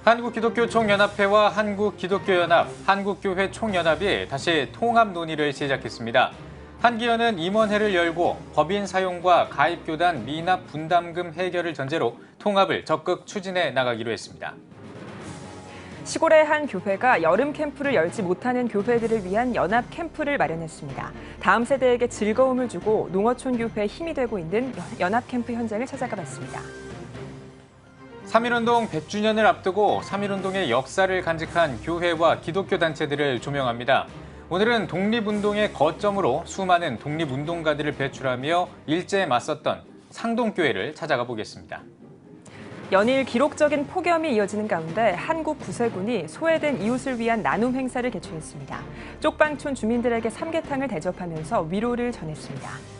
한국기독교총연합회와 한국기독교연합, 한국교회 총연합이 다시 통합 논의를 시작했습니다. 한기연은 임원회를 열고 법인 사용과 가입교단 미납 분담금 해결을 전제로 통합을 적극 추진해 나가기로 했습니다. 시골의 한 교회가 여름 캠프를 열지 못하는 교회들을 위한 연합 캠프를 마련했습니다. 다음 세대에게 즐거움을 주고 농어촌 교회에 힘이 되고 있는 연합 캠프 현장을 찾아가 봤습니다. 3.1운동 100주년을 앞두고 3.1운동의 역사를 간직한 교회와 기독교 단체들을 조명합니다. 오늘은 독립운동의 거점으로 수많은 독립운동가들을 배출하며 일제에 맞섰던 상동교회를 찾아가 보겠습니다. 연일 기록적인 폭염이 이어지는 가운데 한국 구세군이 소외된 이웃을 위한 나눔 행사를 개최했습니다. 쪽방촌 주민들에게 삼계탕을 대접하면서 위로를 전했습니다.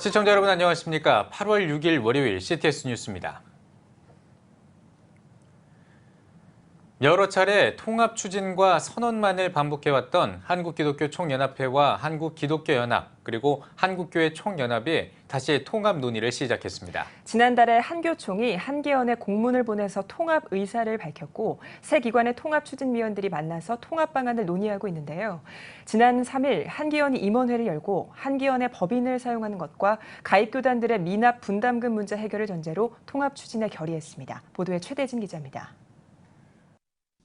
시청자 여러분 안녕하십니까? 8월 6일 월요일 CTS 뉴스입니다. 여러 차례 통합 추진과 선언만을 반복해왔던 한국기독교총연합회와 한국기독교연합 그리고 한국교회 총연합이 다시 통합 논의를 시작했습니다. 지난달에 한교총이 한기연에 공문을 보내서 통합 의사를 밝혔고 새 기관의 통합 추진위원들이 만나서 통합 방안을 논의하고 있는데요. 지난 3일 한기연이 임원회를 열고 한기연의 법인을 사용하는 것과 가입교단들의 미납 분담금 문제 해결을 전제로 통합 추진에 결의했습니다. 보도에 최대진 기자입니다.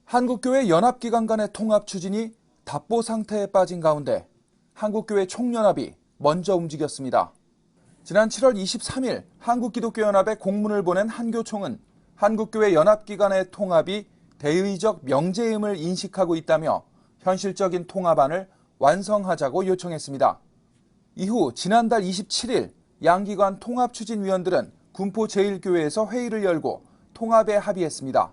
한국교회 연합기관 간의 통합 추진이 답보 상태에 빠진 가운데 한국교회 총연합이 먼저 움직였습니다. 지난 7월 23일 한국기독교연합에 공문을 보낸 한교총은 한국교회 연합기관의 통합이 대의적 명제임을 인식하고 있다며 현실적인 통합안을 완성하자고 요청했습니다. 이후 지난달 27일 양기관 통합추진위원들은 군포 제1교회에서 회의를 열고 통합에 합의했습니다.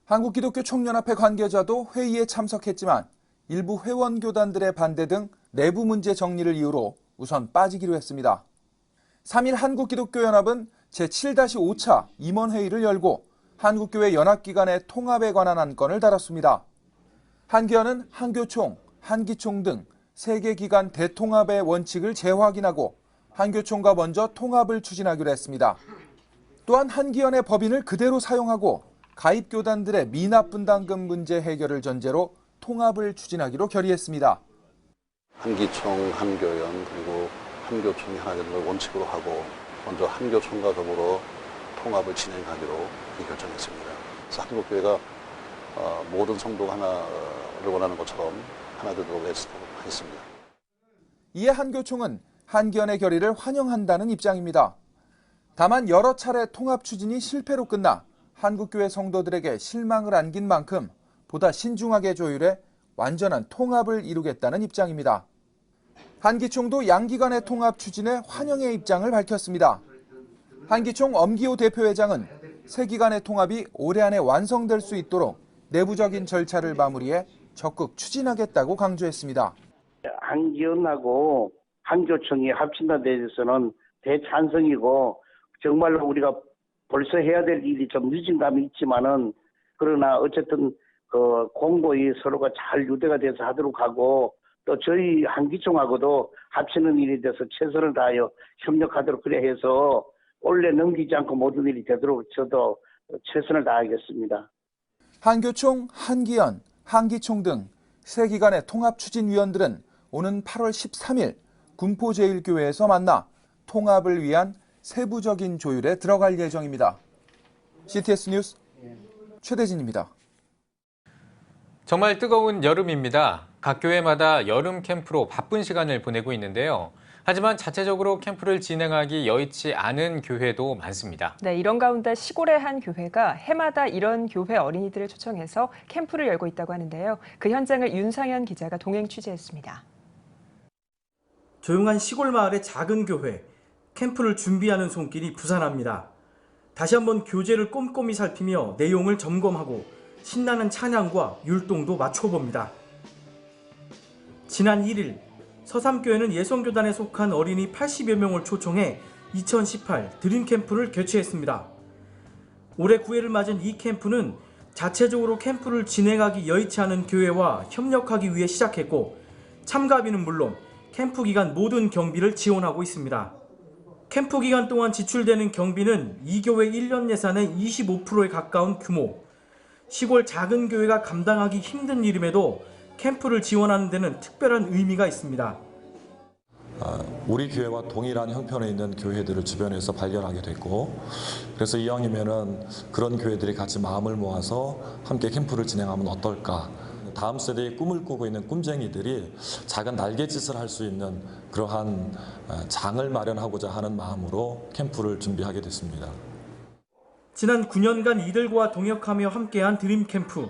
한국기독교총연합회 관계자도 회의에 참석했지만 일부 회원교단들의 반대 등 내부 문제 정리를 이유로 우선 빠지기로 했습니다. 3일 한국기독교연합은 제7-5차 임원회의를 열고 한국교회 연합기관의 통합에 관한 안건을 다뤘습니다. 한기연은 한교총, 한기총 등 3개 기관 대통합의 원칙을 재확인하고 한교총과 먼저 통합을 추진하기로 했습니다. 또한 한기연의 법인을 그대로 사용하고 가입교단들의 미납 분담금 문제 해결을 전제로 통합을 추진하기로 결의했습니다. 한기총, 한교연 그리고 한교총이 하나 되는 걸 원칙으로 하고 먼저 한교총과 더불어 통합을 진행하기로 결정했습니다. 그래서 한국교회가 모든 성도가 하나를 원하는 것처럼 하나 되도록 하겠습니다. 이에 한교총은 한기연의 결의를 환영한다는 입장입니다. 다만 여러 차례 통합 추진이 실패로 끝나 한국교회 성도들에게 실망을 안긴 만큼 보다 신중하게 조율해 완전한 통합을 이루겠다는 입장입니다. 한기총도 양기관의 통합 추진에 환영의 입장을 밝혔습니다. 한기총 엄기호 대표회장은 새 기관의 통합이 올해 안에 완성될 수 있도록 내부적인 절차를 마무리해 적극 추진하겠다고 강조했습니다. 한기연하고 한교총이 합친다는 데 대해서는 대찬성이고 정말로 우리가 벌써 해야 될 일이 좀 늦은 감이 있지만은 그러나 어쨌든 그 공고히 서로가 잘 유대가 돼서 하도록 하고 또 저희 한기총하고도 합치는 일에 대해서 최선을 다하여 협력하도록 그래 해서 원래 넘기지 않고 모든 일이 되도록 저도 최선을 다하겠습니다. 한교총, 한기연, 한기총 등 세 기관의 통합 추진위원들은 오는 8월 13일 군포 제1교회에서 만나 통합을 위한 세부적인 조율에 들어갈 예정입니다. CTS 뉴스 최대진입니다. 정말 뜨거운 여름입니다. 각 교회마다 여름 캠프로 바쁜 시간을 보내고 있는데요. 하지만 자체적으로 캠프를 진행하기 여의치 않은 교회도 많습니다. 네, 이런 가운데 시골의 한 교회가 해마다 이런 교회 어린이들을 초청해서 캠프를 열고 있다고 하는데요. 그 현장을 윤상현 기자가 동행 취재했습니다. 조용한 시골 마을의 작은 교회. 캠프를 준비하는 손길이 부산합니다. 다시 한번 교재를 꼼꼼히 살피며 내용을 점검하고 신나는 찬양과 율동도 맞춰봅니다. 지난 1일 서삼교회는 예성교단에 속한 어린이 80여 명을 초청해 2018 드림캠프를 개최했습니다. 올해 9회를 맞은 이 캠프는 자체적으로 캠프를 진행하기 여의치 않은 교회와 협력하기 위해 시작했고, 참가비는 물론 캠프 기간 모든 경비를 지원하고 있습니다. 캠프 기간 동안 지출되는 경비는 이 교회 1년 예산의 25%에 가까운 규모. 시골 작은 교회가 감당하기 힘든 일임에도 캠프를 지원하는 데는 특별한 의미가 있습니다. 우리 교회와 동일한 형편에 있는 교회들을 주변에서 발견하게 됐고, 그래서 이왕이면은 그런 교회들이 같이 마음을 모아서 함께 캠프를 진행하면 어떨까. 다음 세대의 꿈을 꾸고 있는 꿈쟁이들이 작은 날갯짓을 할 수 있는 그러한 장을 마련하고자 하는 마음으로 캠프를 준비하게 됐습니다. 지난 9년간 이들과 동역하며 함께한 드림캠프.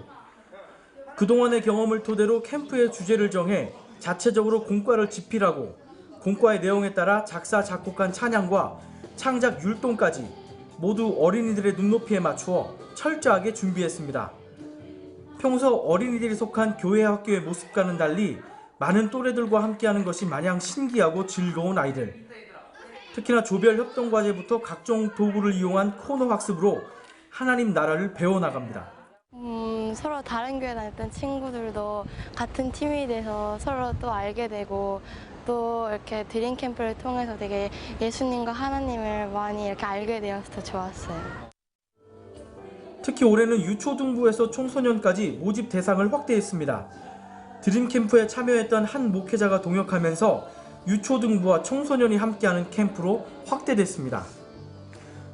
그동안의 경험을 토대로 캠프의 주제를 정해 자체적으로 공과를 집필하고, 공과의 내용에 따라 작사, 작곡한 찬양과 창작 율동까지 모두 어린이들의 눈높이에 맞추어 철저하게 준비했습니다. 평소 어린이들이 속한 교회 학교의 모습과는 달리 많은 또래들과 함께하는 것이 마냥 신기하고 즐거운 아이들. 특히나 조별 협동과제부터 각종 도구를 이용한 코너 학습으로 하나님 나라를 배워나갑니다. 서로 다른 교회 다녔던 친구들도 같은 팀이 돼서 서로 또 알게 되고, 또 이렇게 드림 캠프를 통해서 되게 예수님과 하나님을 많이 이렇게 알게 되어서 더 좋았어요. 특히 올해는 유초등부에서 청소년까지 모집 대상을 확대했습니다. 드림 캠프에 참여했던 한 목회자가 동역하면서 유초등부와 청소년이 함께하는 캠프로 확대됐습니다.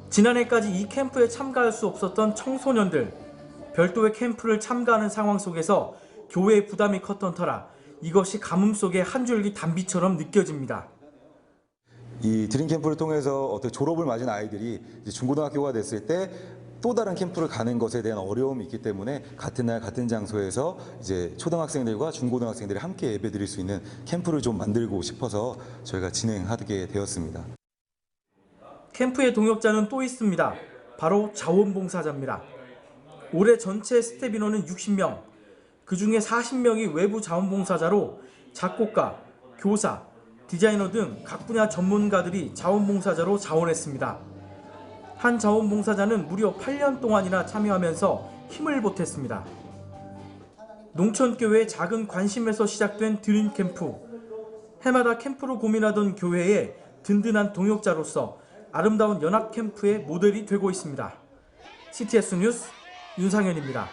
지난해까지 이 캠프에 참가할 수 없었던 청소년들, 별도의 캠프를 참가하는 상황 속에서 교회의 부담이 컸던 터라 이것이 가뭄 속의 한 줄기 단비처럼 느껴집니다. 이 드림 캠프를 통해서 어떻게 졸업을 맞은 아이들이 이제 중고등학교가 됐을 때 또 다른 캠프를 가는 것에 대한 어려움이 있기 때문에 같은 날 같은 장소에서 이제 초등학생들과 중고등학생들이 함께 예배드릴 수 있는 캠프를 좀 만들고 싶어서 저희가 진행하게 되었습니다. 캠프의 동역자는 또 있습니다. 바로 자원봉사자입니다. 올해 전체 스텝 인원은 60명, 그중에 40명이 외부 자원봉사자로 작곡가, 교사, 디자이너 등 각 분야 전문가들이 자원봉사자로 자원했습니다. 한 자원봉사자는 무려 8년 동안이나 참여하면서 힘을 보탰습니다. 농촌교회의 작은 관심에서 시작된 드림 캠프. 해마다 캠프로 고민하던 교회의 든든한 동역자로서 아름다운 연합 캠프의 모델이 되고 있습니다. CTS 뉴스 윤상현입니다.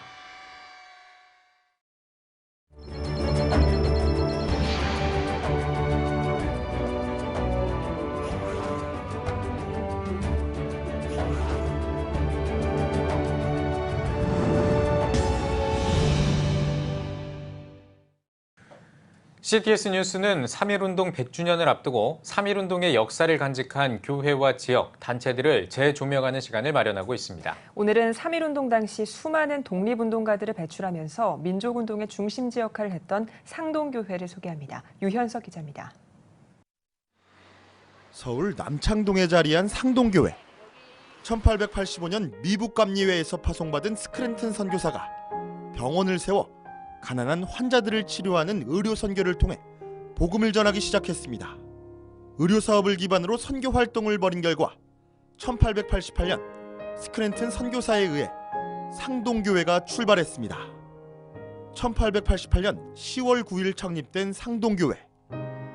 CTS 뉴스는 3.1운동 100주년을 앞두고 3.1운동의 역사를 간직한 교회와 지역, 단체들을 재조명하는 시간을 마련하고 있습니다. 오늘은 3.1운동 당시 수많은 독립운동가들을 배출하면서 민족운동의 중심지 역할을 했던 상동교회를 소개합니다. 유현석 기자입니다. 서울 남창동에 자리한 상동교회. 1885년 미북 감리회에서 파송받은 스크랜튼 선교사가 병원을 세워 가난한 환자들을 치료하는 의료 선교를 통해 복음을 전하기 시작했습니다. 의료 사업을 기반으로 선교 활동을 벌인 결과 1888년 스크랜튼 선교사에 의해 상동교회가 출발했습니다. 1888년 10월 9일 창립된 상동교회.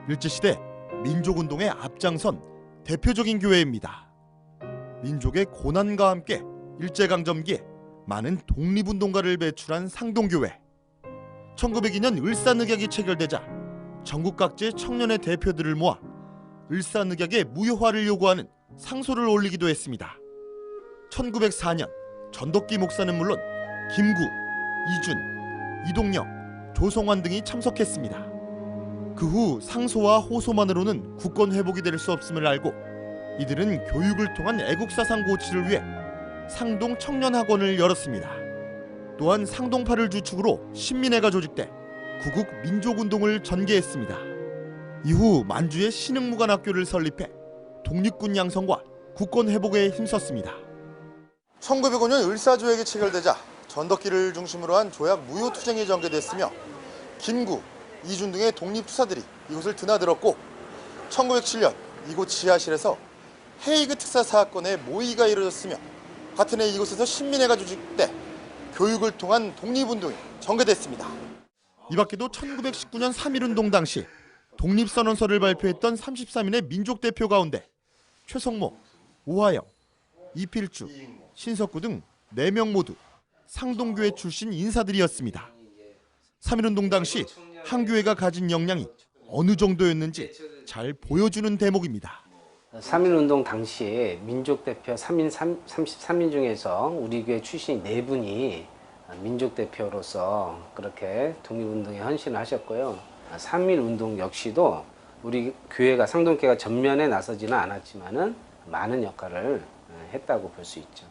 일제시대 민족운동에 앞장선 대표적인 교회입니다. 민족의 고난과 함께 일제강점기에 많은 독립운동가를 배출한 상동교회. 1902년 을사늑약이 체결되자 전국 각지의 청년의 대표들을 모아 을사늑약의 무효화를 요구하는 상소를 올리기도 했습니다. 1904년 전덕기 목사는 물론 김구, 이준, 이동영, 조성환 등이 참석했습니다. 그 후 상소와 호소만으로는 국권 회복이 될 수 없음을 알고 이들은 교육을 통한 애국사상 고취를 위해 상동 청년학원을 열었습니다. 또한 상동파를 주축으로 신민회가 조직돼 구국 민족운동을 전개했습니다. 이후 만주에 신흥무관학교를 설립해 독립군 양성과 국권 회복에 힘썼습니다. 1905년 을사조약이 체결되자 전덕기를 중심으로 한 조약 무효투쟁이 전개됐으며 김구, 이준 등의 독립투사들이 이곳을 드나들었고 1907년 이곳 지하실에서 헤이그 특사 사건의 모의가 이루어졌으며 같은 해 이곳에서 신민회가 조직돼 교육을 통한 독립운동이 전개됐습니다. 이 밖에도 1919년 3.1운동 당시 독립선언서를 발표했던 33인의 민족대표 가운데 최성모, 오하영, 이필주, 신석구 등 4명 모두 상동교회 출신 인사들이었습니다. 3.1운동 당시 한 교회가 가진 역량이 어느 정도였는지 잘 보여주는 대목입니다. 3.1운동 당시에 민족대표 33인 중에서 우리 교회 출신 4분이 민족대표로서 그렇게 독립운동에 헌신을 하셨고요. 3.1운동 역시도 우리 교회가 상동교회가 전면에 나서지는 않았지만은 많은 역할을 했다고 볼 수 있죠.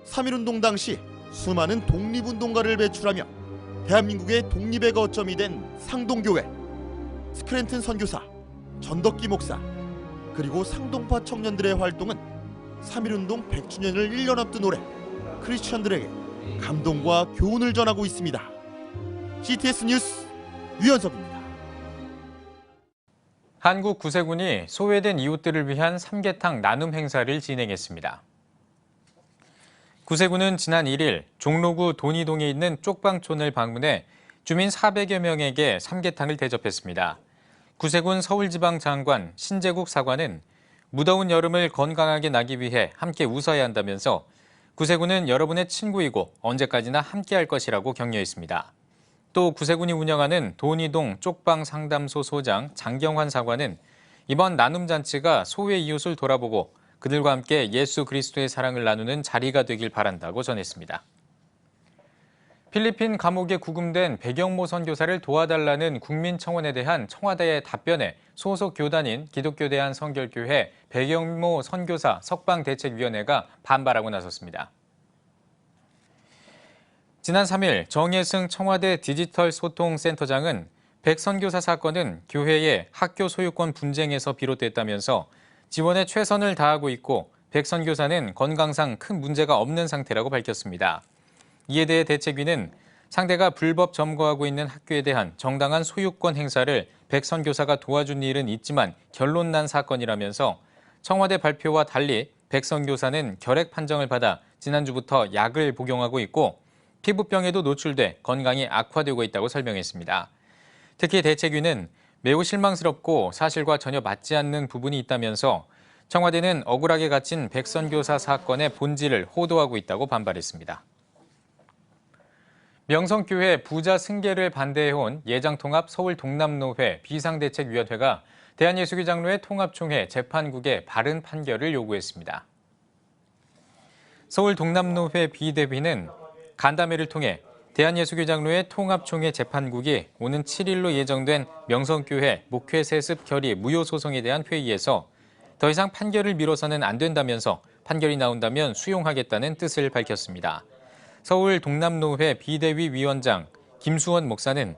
3.1운동 당시 수많은 독립운동가를 배출하며 대한민국의 독립의 거점이 된 상동교회, 스크랜튼 선교사, 전덕기 목사, 그리고 상동파 청년들의 활동은 3.1운동 100주년을 1년 앞둔 올해 크리스천들에게 감동과 교훈을 전하고 있습니다. CTS 뉴스 유현석입니다. 한국 구세군이 소외된 이웃들을 위한 삼계탕 나눔 행사를 진행했습니다. 구세군은 지난 1일 종로구 돈이동에 있는 쪽방촌을 방문해 주민 400여 명에게 삼계탕을 대접했습니다. 구세군 서울지방장관 신재국 사관은 무더운 여름을 건강하게 나기 위해 함께 웃어야 한다면서 구세군은 여러분의 친구이고 언제까지나 함께할 것이라고 격려했습니다. 또 구세군이 운영하는 돈이동 쪽방상담소 소장 장경환 사관은 이번 나눔잔치가 소외 이웃을 돌아보고 그들과 함께 예수 그리스도의 사랑을 나누는 자리가 되길 바란다고 전했습니다. 필리핀 감옥에 구금된 백영모 선교사를 도와달라는 국민청원에 대한 청와대의 답변에 소속 교단인 기독교대한성결교회 백영모 선교사 석방대책위원회가 반발하고 나섰습니다. 지난 3일 정예승 청와대 디지털소통센터장은 백 선교사 사건은 교회의 학교 소유권 분쟁에서 비롯됐다면서 지원에 최선을 다하고 있고 백 선교사는 건강상 큰 문제가 없는 상태라고 밝혔습니다. 이에 대해 대책위는 상대가 불법 점거하고 있는 학교에 대한 정당한 소유권 행사를 백 선교사가 도와준 일은 있지만 결론난 사건이라면서 청와대 발표와 달리 백 선교사는 결핵 판정을 받아 지난주부터 약을 복용하고 있고 피부병에도 노출돼 건강이 악화되고 있다고 설명했습니다. 특히 대책위는 매우 실망스럽고 사실과 전혀 맞지 않는 부분이 있다면서 청와대는 억울하게 갇힌 백 선교사 사건의 본질을 호도하고 있다고 반발했습니다. 명성교회 부자 승계를 반대해온 예장통합 서울동남노회 비상대책위원회가 대한예수교 장로회 통합총회 재판국에 바른 판결을 요구했습니다. 서울동남노회 비대위는 간담회를 통해 대한예수교 장로회 통합총회 재판국이 오는 7일로 예정된 명성교회 목회 세습 결의 무효 소송에 대한 회의에서 더 이상 판결을 미뤄서는 안 된다면서 판결이 나온다면 수용하겠다는 뜻을 밝혔습니다. 서울 동남노회 비대위 위원장 김수원 목사는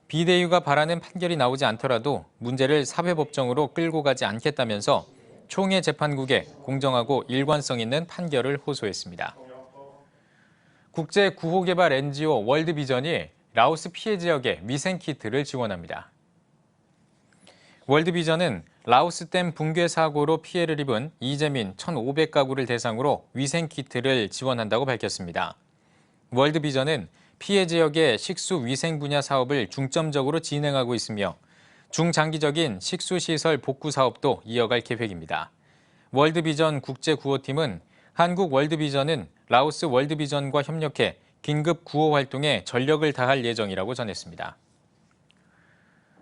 비대위가 바라는 판결이 나오지 않더라도 문제를 사회법정으로 끌고 가지 않겠다면서 총회 재판국에 공정하고 일관성 있는 판결을 호소했습니다. 국제 구호개발 NGO 월드비전이 라오스 피해 지역에 위생키트를 지원합니다. 월드비전은 라오스 댐 붕괴 사고로 피해를 입은 이재민 1,500가구를 대상으로 위생키트를 지원한다고 밝혔습니다. 월드비전은 피해 지역의 식수 위생 분야 사업을 중점적으로 진행하고 있으며 중장기적인 식수시설 복구 사업도 이어갈 계획입니다. 월드비전 국제구호팀은 한국 월드비전은 라오스 월드비전과 협력해 긴급 구호 활동에 전력을 다할 예정이라고 전했습니다.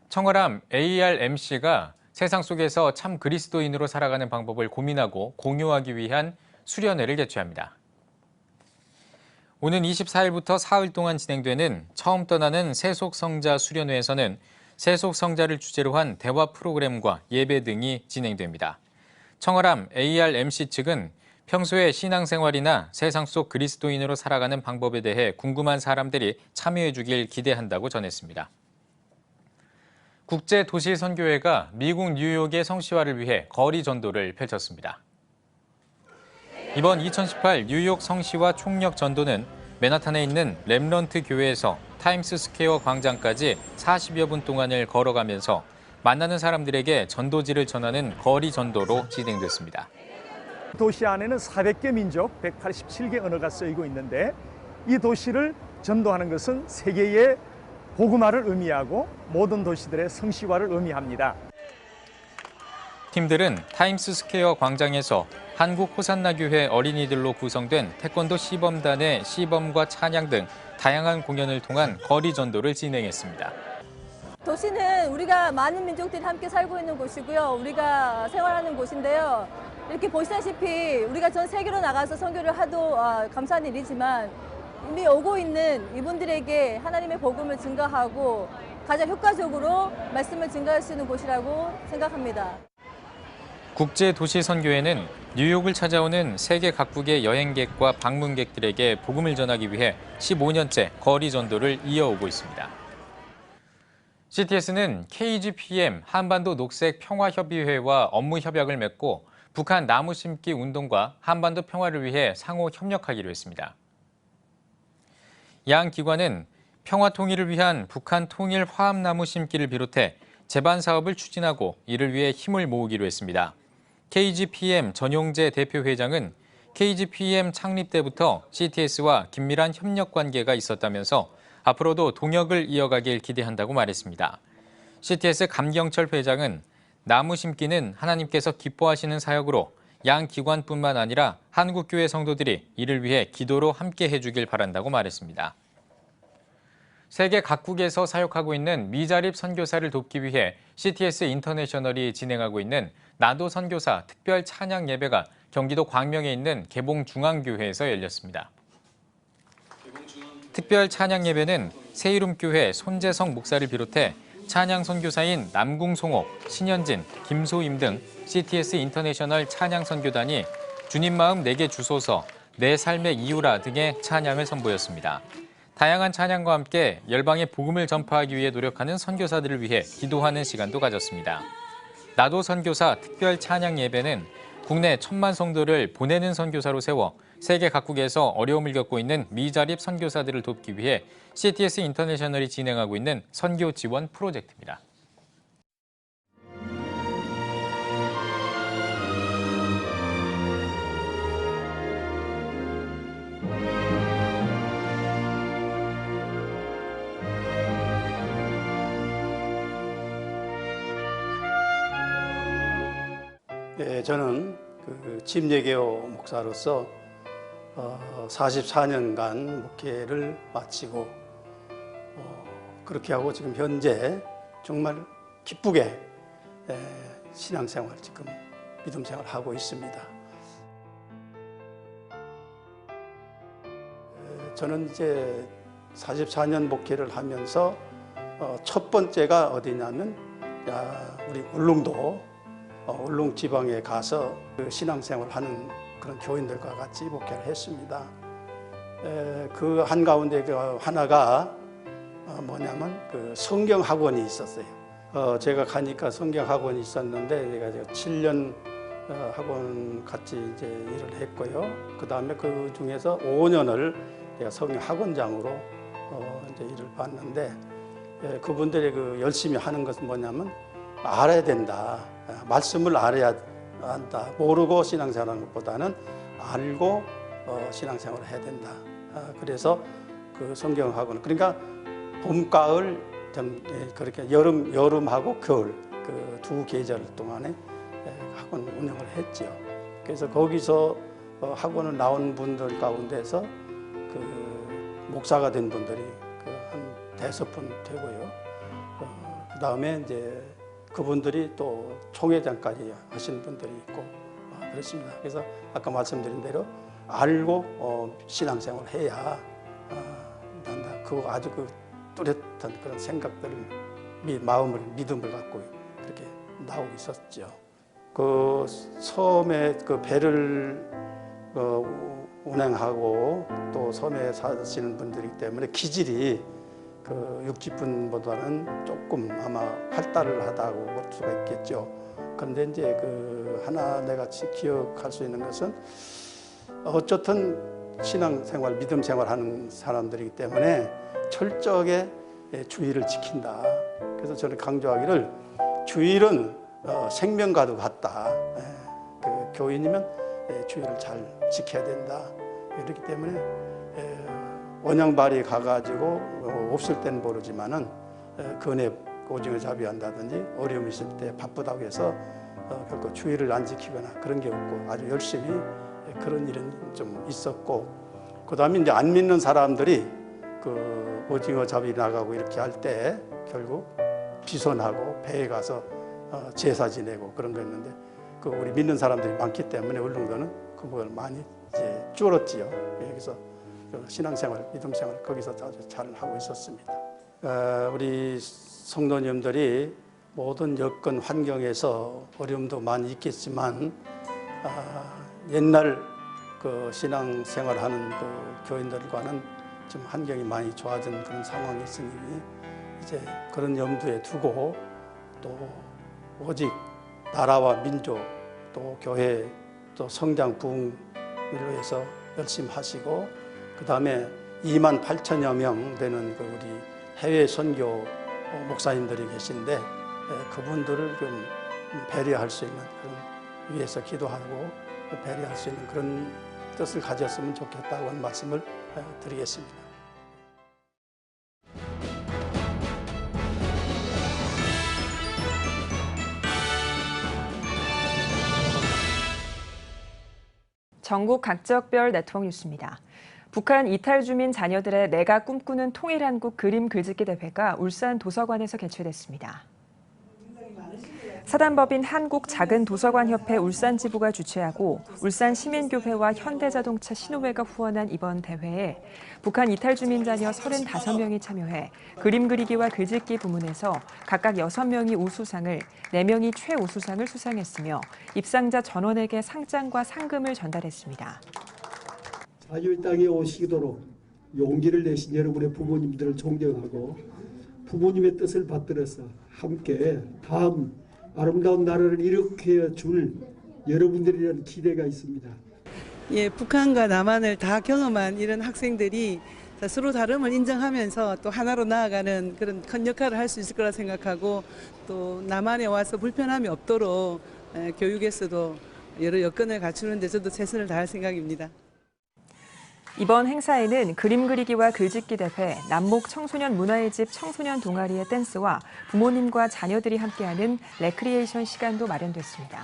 청어람 ARMC가 세상 속에서 참 그리스도인으로 살아가는 방법을 고민하고 공유하기 위한 수련회를 개최합니다. 오는 24일부터 사흘 동안 진행되는 처음 떠나는 세속성자 수련회에서는 세속성자를 주제로 한 대화 프로그램과 예배 등이 진행됩니다. 청어람 ARMC 측은 평소에 신앙생활이나 세상 속 그리스도인으로 살아가는 방법에 대해 궁금한 사람들이 참여해 주길 기대한다고 전했습니다. 국제도시선교회가 미국 뉴욕의 성시화를 위해 거리 전도를 펼쳤습니다. 이번 2018 뉴욕 성시화 총력 전도는 맨하탄에 있는 렘넌트 교회에서 타임스스퀘어 광장까지 40여 분 동안을 걸어가면서 만나는 사람들에게 전도지를 전하는 거리 전도로 진행됐습니다. 도시 안에는 400개 민족, 187개 언어가 쓰이고 있는데 이 도시를 전도하는 것은 세계의 복음화를 의미하고 모든 도시들의 성시화를 의미합니다. 팀들은 타임스스퀘어 광장에서 한국 호산나교회 어린이들로 구성된 태권도 시범단의 시범과 찬양 등 다양한 공연을 통한 거리 전도를 진행했습니다. 도시는 우리가 많은 민족들이 함께 살고 있는 곳이고요. 우리가 생활하는 곳인데요. 이렇게 보시다시피 우리가 전 세계로 나가서 선교를 하도 감사한 일이지만 이미 오고 있는 이분들에게 하나님의 복음을 증거하고 가장 효과적으로 말씀을 증거할 수 있는 곳이라고 생각합니다. 국제도시선교회는 뉴욕을 찾아오는 세계 각국의 여행객과 방문객들에게 복음을 전하기 위해 15년째 거리 전도를 이어오고 있습니다. CTS는 KGPM 한반도 녹색 평화협의회와 업무 협약을 맺고 북한 나무 심기 운동과 한반도 평화를 위해 상호 협력하기로 했습니다. 양 기관은 평화 통일을 위한 북한 통일 화합나무 심기를 비롯해 재반 사업을 추진하고 이를 위해 힘을 모으기로 했습니다. KGPM 전용재 대표회장은 KGPM 창립 때부터 CTS와 긴밀한 협력 관계가 있었다면서 앞으로도 동역을 이어가길 기대한다고 말했습니다. CTS 감경철 회장은 나무 심기는 하나님께서 기뻐하시는 사역으로 양 기관뿐만 아니라 한국교회 성도들이 이를 위해 기도로 함께 해주길 바란다고 말했습니다. 세계 각국에서 사역하고 있는 미자립 선교사를 돕기 위해 CTS 인터내셔널이 진행하고 있는 나도 선교사 특별 찬양 예배가 경기도 광명에 있는 개봉중앙교회에서 열렸습니다. 특별 찬양 예배는 새이름교회 손재성 목사를 비롯해 찬양 선교사인 남궁송옥, 신현진, 김소임 등 CTS 인터내셔널 찬양 선교단이 주님 마음 내게 주소서, 내 삶의 이유라 등의 찬양을 선보였습니다. 다양한 찬양과 함께 열방에 복음을 전파하기 위해 노력하는 선교사들을 위해 기도하는 시간도 가졌습니다. 나도 선교사 특별 찬양 예배는 국내 1000만 성도를 보내는 선교사로 세워 세계 각국에서 어려움을 겪고 있는 미자립 선교사들을 돕기 위해 CTS 인터내셔널이 진행하고 있는 선교 지원 프로젝트입니다. 네, 저는 침례교회 목사로서 44년간 목회를 마치고 그렇게 하고 지금 현재 정말 기쁘게 신앙생활 지금 믿음생활 하고 있습니다. 저는 이제 44년 목회를 하면서 첫 번째가 어디냐면 우리 울릉도 울릉 지방에 가서 그 신앙생활 하는 그런 교인들과 같이 목회를 했습니다. 그 한가운데 하나가 뭐냐면 그 성경학원이 있었어요. 제가 가니까 성경학원이 있었는데 제가 7년 학원 같이 이제 일을 했고요. 그 다음에 그 중에서 5년을 제가 성경학원장으로 이제 일을 봤는데 그분들이 그 열심히 하는 것은 뭐냐면 알아야 된다. 말씀을 알아야 한다. 모르고 신앙생활하는 것보다는 알고 신앙생활을 해야 된다. 그래서 그 성경학원, 그러니까 봄, 가을, 그렇게 여름하고 겨울 그 두 계절 동안에 학원 운영을 했죠. 그래서 거기서 학원을 나온 분들 가운데서 그 목사가 된 분들이 한 5분 되고요. 그 다음에 이제 그분들이 또 총회장까지 하시는 분들이 있고 그렇습니다. 그래서 아까 말씀드린 대로 알고 신앙생활을 해야 한다. 그 아주 그 뚜렷한 그런 생각들을 마음을 믿음을 갖고 그렇게 나오고 있었죠. 그 섬에 그 배를 운행하고 또 섬에 사시는 분들이기 때문에 기질이 그 육지분보다는 조금 아마 활달을 하다고 볼 수가 있겠죠. 그런데 이제 그 하나 내가 기억할 수 있는 것은 어쨌든 신앙생활, 믿음생활 하는 사람들이기 때문에 철저하게 주의를 지킨다. 그래서 저는 강조하기를 주일은 생명과도 같다. 그 교인이면 주의를 잘 지켜야 된다. 그렇기 때문에 원양발이 가가지고 없을 때는 모르지만은 근에 오징어 잡이한다든지 어려움이 있을 때 바쁘다고 해서 결코 주의를 안 지키거나 그런 게 없고 아주 열심히 그런 일은 좀 있었고, 그 다음에 이제 안 믿는 사람들이 그 오징어 잡이 나가고 이렇게 할 때 결국 비선하고 배에 가서 제사 지내고 그런 거 있는데, 그 우리 믿는 사람들이 많기 때문에 울릉도는 그걸 많이 이제 줄었지요. 그래서 신앙생활, 믿음생활 거기서 아주 잘 하고 있었습니다. 우리 성도님들이 모든 여건 환경에서 어려움도 많이 있겠지만 옛날 그 신앙생활하는 그 교인들과는 좀 환경이 많이 좋아진 그런 상황이 있으니 이제 그런 염두에 두고 또 오직 나라와 민족 또 교회 또 성장 부흥을 위해서 열심히 하시고, 그 다음에 2만 8천여 명 되는 그 우리 해외 선교 목사님들이 계신데 그분들을 좀 배려할 수 있는 그런 위해서 기도하고 배려할 수 있는 그런 뜻을 가졌으면 좋겠다고 하는 말씀을 드리겠습니다. 전국 각적별 네트워크 뉴스입니다. 북한 이탈 주민 자녀들의 내가 꿈꾸는 통일한국 그림 글짓기 대회가 울산 도서관에서 개최됐습니다. 사단법인 한국작은도서관협회 울산지부가 주최하고 울산시민교회와 현대자동차 신호회가 후원한 이번 대회에 북한 이탈 주민 자녀 35명이 참여해 그림 그리기와 글짓기 부문에서 각각 6명이 우수상을, 4명이 최우수상을 수상했으며 입상자 전원에게 상장과 상금을 전달했습니다. 자유의 땅에 오시도록 용기를 내신 여러분의 부모님들을 존경하고 부모님의 뜻을 받들어서 함께 다음 아름다운 나라를 일으켜 줄 여러분들이라는 기대가 있습니다. 예, 북한과 남한을 다 경험한 이런 학생들이 서로 다름을 인정하면서 또 하나로 나아가는 그런 큰 역할을 할 수 있을 거라 생각하고, 또 남한에 와서 불편함이 없도록 교육에서도 여러 여건을 갖추는 데 저도 최선을 다할 생각입니다. 이번 행사에는 그림 그리기와 글짓기 대회, 남목 청소년 문화의 집 청소년 동아리의 댄스와 부모님과 자녀들이 함께하는 레크리에이션 시간도 마련됐습니다.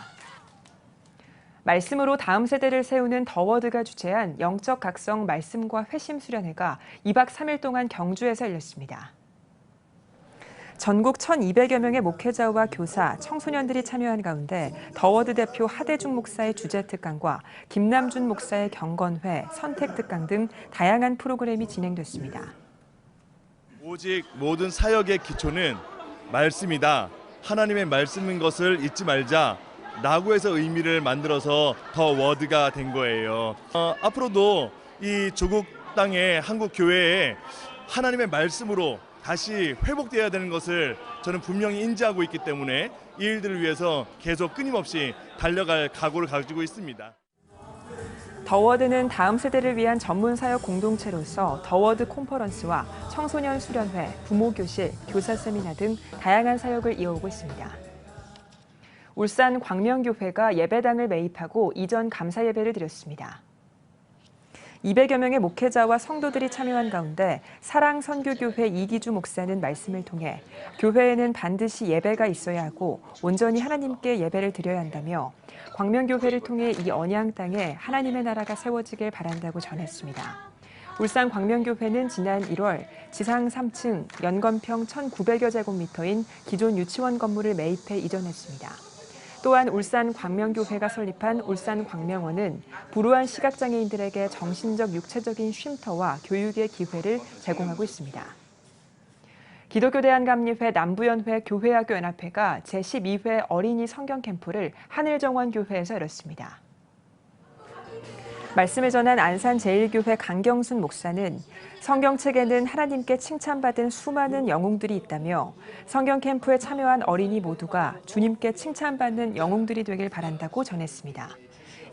말씀으로 다음 세대를 세우는 더워드가 주최한 영적 각성 말씀과 회심 수련회가 2박 3일 동안 경주에서 열렸습니다. 전국 1,200여 명의 목회자와 교사, 청소년들이 참여한 가운데 더워드 대표 하대중 목사의 주제 특강과 김남준 목사의 경건회, 선택 특강 등 다양한 프로그램이 진행됐습니다. 오직 모든 사역의 기초는 말씀이다. 하나님의 말씀인 것을 잊지 말자. 라고 해서 의미를 만들어서 더 워드가 된 거예요. 앞으로도 이 조국 땅의 한국 교회에 하나님의 말씀으로 다시 회복되어야 되는 것을 저는 분명히 인지하고 있기 때문에 이 일들을 위해서 계속 끊임없이 달려갈 각오를 가지고 있습니다. 더워드는 다음 세대를 위한 전문 사역 공동체로서 더워드 콘퍼런스와 청소년 수련회, 부모교실, 교사 세미나 등 다양한 사역을 이어오고 있습니다. 울산 광명교회가 예배당을 매입하고 이전 감사 예배를 드렸습니다. 200여 명의 목회자와 성도들이 참여한 가운데 사랑선교교회 이기주 목사는 말씀을 통해 교회에는 반드시 예배가 있어야 하고 온전히 하나님께 예배를 드려야 한다며 광명교회를 통해 이 언양 땅에 하나님의 나라가 세워지길 바란다고 전했습니다. 울산 광명교회는 지난 1월 지상 3층 연건평 1,900여 제곱미터인 기존 유치원 건물을 매입해 이전했습니다. 또한 울산 광명교회가 설립한 울산 광명원은 불우한 시각장애인들에게 정신적, 육체적인 쉼터와 교육의 기회를 제공하고 있습니다. 기독교대한감리회 남부연회 교회학교연합회가 제12회 어린이 성경 캠프를 하늘정원교회에서 열었습니다. 말씀을 전한 안산제일교회 강경순 목사는 성경책에는 하나님께 칭찬받은 수많은 영웅들이 있다며 성경 캠프에 참여한 어린이 모두가 주님께 칭찬받는 영웅들이 되길 바란다고 전했습니다.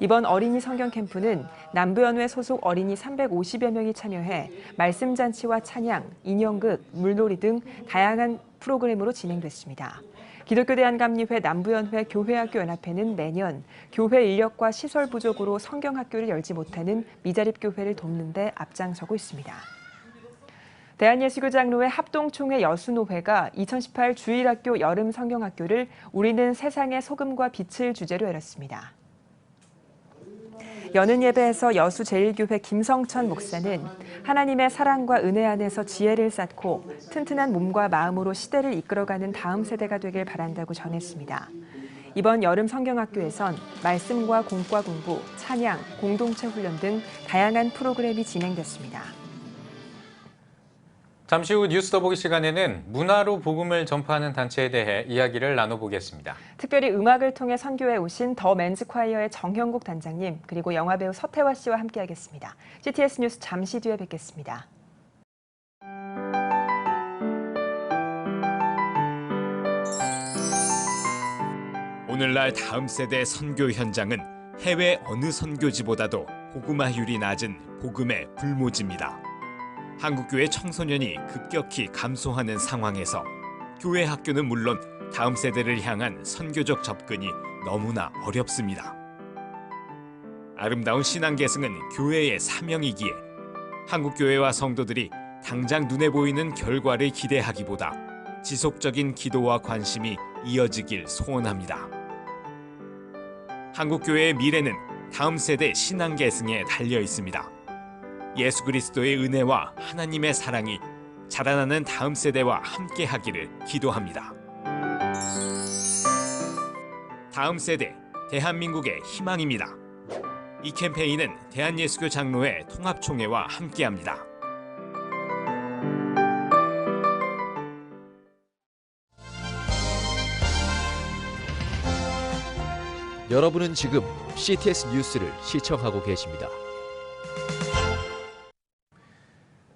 이번 어린이 성경 캠프는 남부연회 소속 어린이 350여 명이 참여해 말씀잔치와 찬양, 인형극, 물놀이 등 다양한 프로그램으로 진행됐습니다. 기독교대한감리회 남부연회 교회학교연합회는 매년 교회 인력과 시설 부족으로 성경학교를 열지 못하는 미자립 교회를 돕는 데 앞장서고 있습니다. 대한예수교장로회 합동총회 여수노회가 2018 주일학교 여름 성경학교를 우리는 세상의 소금과 빛을 주제로 열었습니다. 여는 예배에서 여수 제1교회 김성천 목사는 하나님의 사랑과 은혜 안에서 지혜를 쌓고 튼튼한 몸과 마음으로 시대를 이끌어가는 다음 세대가 되길 바란다고 전했습니다. 이번 여름 성경학교에선 말씀과 공과 공부, 찬양, 공동체 훈련 등 다양한 프로그램이 진행됐습니다. 잠시 후 뉴스 더보기 시간에는 문화로 복음을 전파하는 단체에 대해 이야기를 나눠보겠습니다. 특별히 음악을 통해 선교해 오신 더 맨즈 콰이어의 정형국 단장님 그리고 영화배우 서태화 씨와 함께하겠습니다. CTS 뉴스 잠시 뒤에 뵙겠습니다. 오늘날 다음 세대 선교 현장은 해외 어느 선교지보다도 복음화율이 낮은 복음의 불모지입니다. 한국교회 청소년이 급격히 감소하는 상황에서 교회 학교는 물론 다음 세대를 향한 선교적 접근이 너무나 어렵습니다. 아름다운 신앙 계승은 교회의 사명이기에 한국교회와 성도들이 당장 눈에 보이는 결과를 기대하기보다 지속적인 기도와 관심이 이어지길 소원합니다. 한국교회의 미래는 다음 세대 신앙 계승에 달려 있습니다. 예수 그리스도의 은혜와 하나님의 사랑이 자라나는 다음 세대와 함께하기를 기도합니다. 다음 세대, 대한민국의 희망입니다. 이 캠페인은 대한예수교 장로회 통합총회와 함께합니다. 여러분은 지금 CTS 뉴스를 시청하고 계십니다.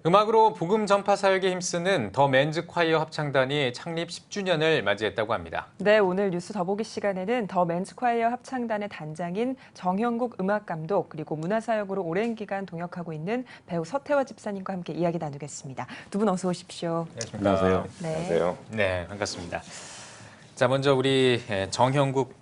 음악으로 복음 전파 사역에 힘쓰는 더 맨즈 콰이어 합창단이 창립 10주년을 맞이했다고 합니다. 네, 오늘 뉴스 더보기 시간에는 더 맨즈 콰이어 합창단의 단장인 정형국 음악감독 그리고 문화사역으로 오랜 기간 동역하고 있는 배우 서태화 집사님과 함께 이야기 나누겠습니다. 두 분 어서 오십시오. 안녕하세요. 네. 안녕하세요. 네, 반갑습니다. 자, 먼저 우리 정형국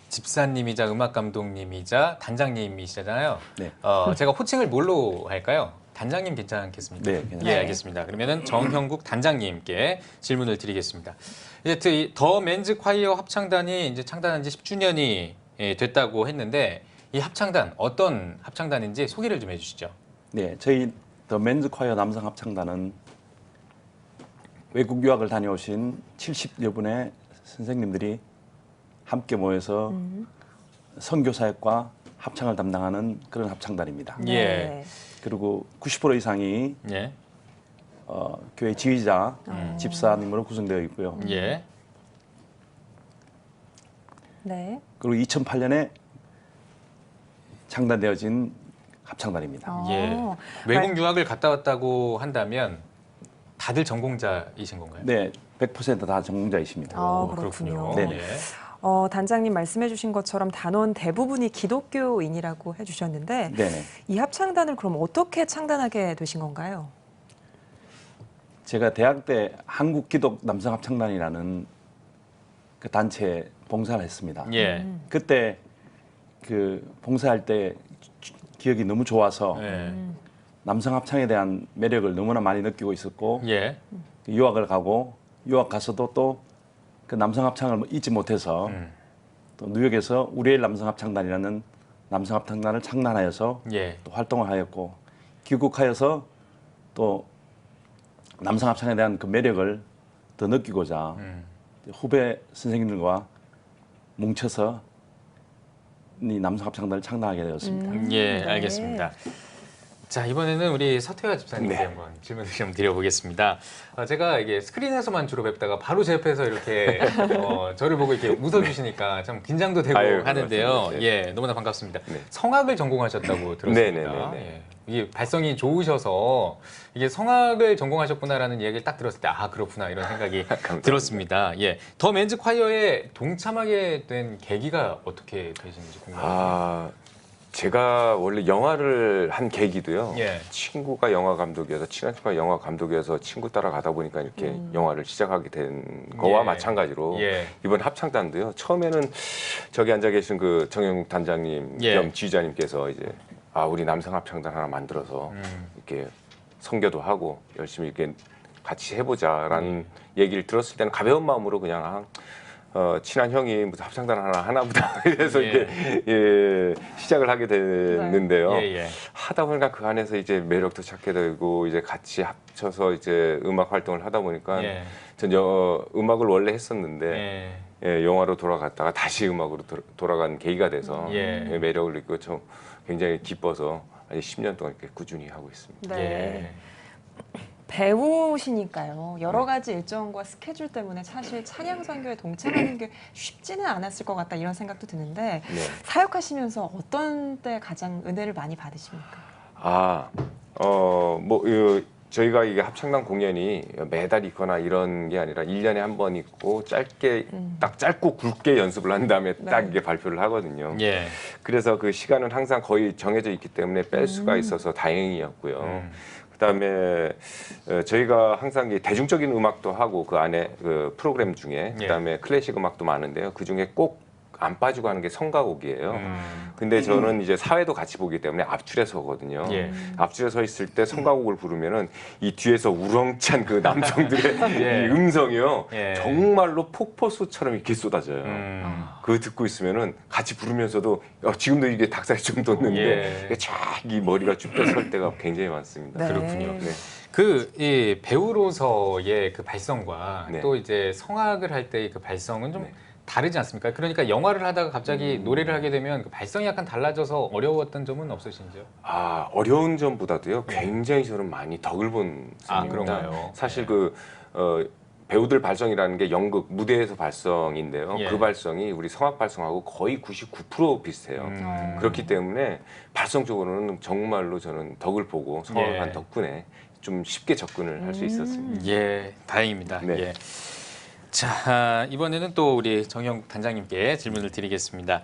집사님이자 음악감독님이자 단장님이시잖아요. 네. 제가 호칭을 뭘로 할까요? 단장님 괜찮겠습니까? 네, 괜찮습니다. 예, 알겠습니다. 그러면은 정형국 단장님께 질문을 드리겠습니다. 이제 더 맨즈 콰이어 합창단이 이제 창단한 지 10주년이 됐다고 했는데 이 합창단 어떤 합창단인지 소개를 좀 해주시죠. 네, 저희 더 맨즈 콰이어 남성 합창단은 외국 유학을 다녀오신 70여 분의 선생님들이 함께 모여서 선교 사역과 합창을 담당하는 그런 합창단입니다. 예. 그리고 90% 이상이 예. 교회 지휘자, 집사님으로 구성되어 있고요. 예. 네. 그리고 2008년에 창단되어진 합창단입니다. 예. 외국 유학을 갔다 왔다고 한다면 다들 전공자이신 건가요? 네, 100% 다 전공자이십니다. 그렇군요. 네. 단장님 말씀해 주신 것처럼 단원 대부분이 기독교인이라고 해주셨는데 네네. 이 합창단을 그럼 어떻게 창단하게 되신 건가요? 제가 대학 때 한국기독 남성합창단이라는 그 단체에 봉사를 했습니다. 예. 그때 그 봉사할 때 기억이 너무 좋아서 남성합창에 대한 매력을 너무나 많이 느끼고 있었고 예. 유학을 가고 유학 가서도 또 그 남성합창을 잊지 못해서 또 뉴욕에서 우리엘 남성합창단이라는 남성합창단을 창단하여서 예. 또 활동을 하였고 귀국하여서 또 남성합창에 대한 그 매력을 더 느끼고자 후배 선생님들과 뭉쳐서 이 남성합창단을 창단하게 되었습니다. 예, 알겠습니다. 자, 이번에는 우리 서태화 집사님께 한번 질문을 좀 드려보겠습니다. 제가 이게 스크린에서만 주로 뵙다가 바로 제 옆에서 이렇게 저를 보고 이렇게 웃어주시니까 참 긴장도 되고 하는데요. 예, 너무나 반갑습니다. 성악을 전공하셨다고 들었습니다. 예, 이게 발성이 좋으셔서 이게 성악을 전공하셨구나라는 이야기를 딱 들었을 때 아, 그렇구나 이런 생각이 들었습니다. 예, 더 맨즈 콰이어에 동참하게 된 계기가 어떻게 되시는지 궁금합니다. 제가 원래 영화를 한 계기도요. 예. 친구가 영화 감독이어서 친한 친구가 영화 감독이어서 친구 따라가다 보니까 이렇게 영화를 시작하게 된 거와 예. 마찬가지로 예. 이번 합창단도요. 처음에는 저기 앉아 계신 그 정영국 단장님 예. 겸 지휘자님께서 이제 우리 남성 합창단 하나 만들어서 이렇게 선교도 하고 열심히 이렇게 같이 해보자라는 얘기를 들었을 때는 가벼운 마음으로 그냥 친한 형이 무슨 합창단 하나 보다 이래서 이렇게 시작을 하게 됐는데요. 하다 보니까 그 안에서 이제 매력도 찾게 되고 이제 같이 합쳐서 이제 음악 활동을 하다 보니까 전 음악을 원래 했었는데 영화로 돌아갔다가 다시 음악으로 돌아간 계기가 돼서 매력을 느끼고 좀 굉장히 기뻐서 아직 10년 동안 이렇게 꾸준히 하고 있습니다. 네. 배우시니까요. 여러 가지 일정과 스케줄 때문에 사실 찬양 선교에 동참하는 게 쉽지는 않았을 것 같다 이런 생각도 드는데 사역하시면서 어떤 때 가장 은혜를 많이 받으십니까? 저희가 이게 합창단 공연이 매달 있거나 이런 게 아니라 1년에 한 번 있고 딱 짧고 굵게 연습을 한 다음에 딱 이게 발표를 하거든요. 그래서 그 시간은 항상 거의 정해져 있기 때문에 뺄 수가 있어서 다행이었고요. 그다음에 저희가 항상 대중적인 음악도 하고 그 안에 그 프로그램 중에 그다음에 클래식 음악도 많은데요. 그 중에 꼭 안 빠지고 하는 게 성가곡이에요. 근데 저는 이제 사회도 같이 보기 때문에 앞줄에 서거든요. 앞줄에 서 있을 때 성가곡을 부르면은 이 뒤에서 우렁찬 그 남성들의 이 음성이요. 정말로 폭포수처럼 이렇게 쏟아져요. 그거 듣고 있으면은 같이 부르면서도 지금도 이게 닭살이 좀 돋는데 쫙 이 머리가 쭈뼛설 때가 굉장히 많습니다. 그렇군요. 이 배우로서의 그 발성과 또 이제 성악을 할 때의 그 발성은 좀 다르지 않습니까? 그러니까 영화를 하다가 갑자기 노래를 하게 되면 그 발성이 약간 달라져서 어려웠던 점은 없으신지요? 어려운 점보다도요. 굉장히 저는 많이 덕을 본 셈입니다. 그런가요? 사실 배우들 발성이라는 게 연극 무대에서 발성인데요. 그 발성이 우리 성악 발성하고 거의 99% 비슷해요. 그렇기 때문에 발성적으로는 정말로 저는 덕을 보고 성악을 한 덕분에 좀 쉽게 접근을 할 수 있었습니다. 다행입니다. 자, 이번에는 또 우리 정영국 단장님께 질문을 드리겠습니다.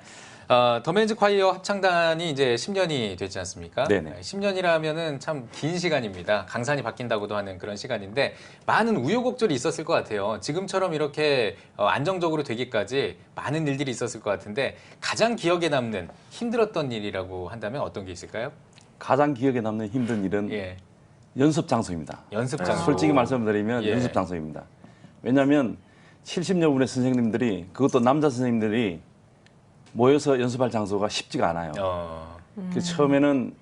더맨즈 콰이어 합창단이 이제 10년이 됐지 않습니까? 네네. 10년이라면은 참 긴 시간입니다. 강산이 바뀐다고도 하는 그런 시간인데 많은 우여곡절이 있었을 것 같아요. 지금처럼 이렇게 안정적으로 되기까지 많은 일들이 있었을 것 같은데 가장 기억에 남는 힘들었던 일이라고 한다면 어떤 게 있을까요? 가장 기억에 남는 힘든 일은 연습 장소입니다. 연습 장소. 솔직히 말씀드리면 연습 장소입니다. 왜냐하면 70여 분의 선생님들이 그것도 남자 선생님들이 모여서 연습할 장소가 쉽지가 않아요. 그 처음에는